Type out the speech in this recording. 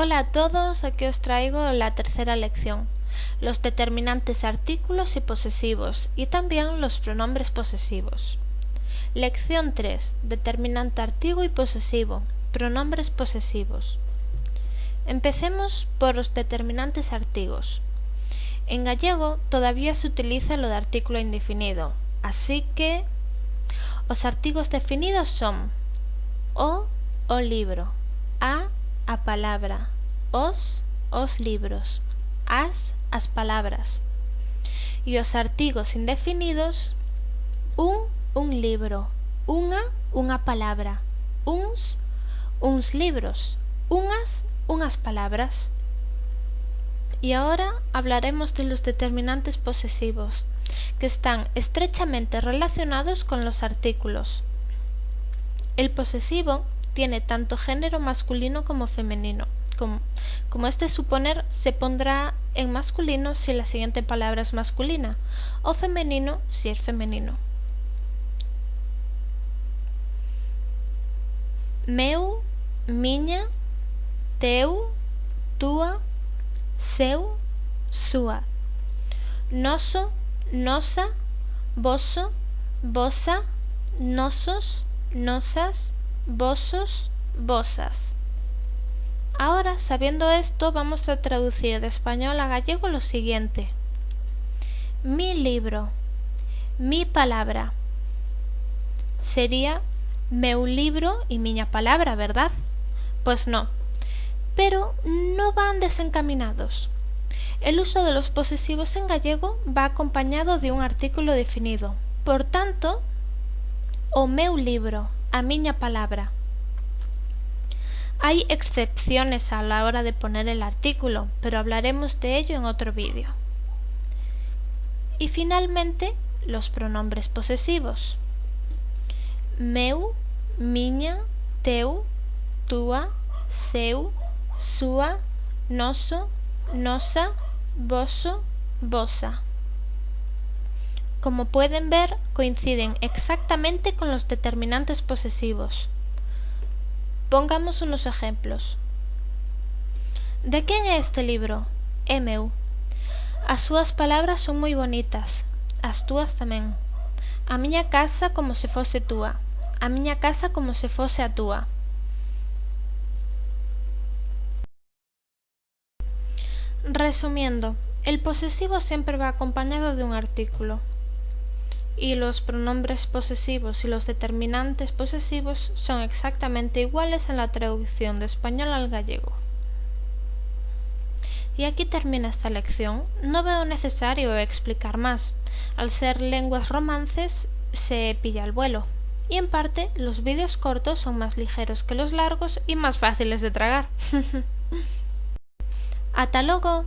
Hola a todos, aquí os traigo la tercera lección, los determinantes artículos y posesivos y también los pronombres posesivos. Lección 3. Determinante artigo y posesivo, pronombres posesivos. Empecemos por los determinantes artigos. En gallego todavía se utiliza lo de artículo indefinido, así que os artigos definidos son o libro, a palabra, os libros, as palabras. E os artigos indefinidos un libro, unha palabra, uns libros, unhas palabras. Y ahora hablaremos de los determinantes posesivos, que están estrechamente relacionados con los artículos. El posesivo tiene tanto género masculino como femenino. Como es de suponer, se pondrá en masculino si la siguiente palabra es masculina, o femenino si es femenino. Meu, miña, teu, tua, seu, súa. Noso, nosa, voso, vosa, nosos, nosas, vosos, vosas. Ahora, sabiendo esto, vamos a traducir de español a gallego lo siguiente. Mi libro, mi palabra. Sería meu libro y miña palabra, ¿verdad? Pues no. Pero no van desencaminados. El uso de los posesivos en gallego va acompañado de un artículo definido. Por tanto, o meu libro, a miña palabra. Hay excepciones a la hora de poner el artículo, pero hablaremos de ello en otro vídeo. Y finalmente, los pronombres posesivos. Meu, miña, teu, tua, seu, súa, noso, nosa, voso, vosa. Como pueden ver, coinciden exactamente con los determinantes posesivos. Pongamos unos ejemplos. ¿De quién é este libro? É meu. As súas palabras son moi bonitas, as túas tamén. A miña casa como se fose túa, a miña casa como se fose a túa. Resumiendo, el posesivo siempre va acompañado de un artículo. Y los pronombres posesivos y los determinantes posesivos son exactamente iguales en la traducción de español al gallego. Y aquí termina esta lección. No veo necesario explicar más. Al ser lenguas romances se pilla el vuelo. Y en parte los vídeos cortos son más ligeros que los largos y más fáciles de tragar. ¡Ata logo!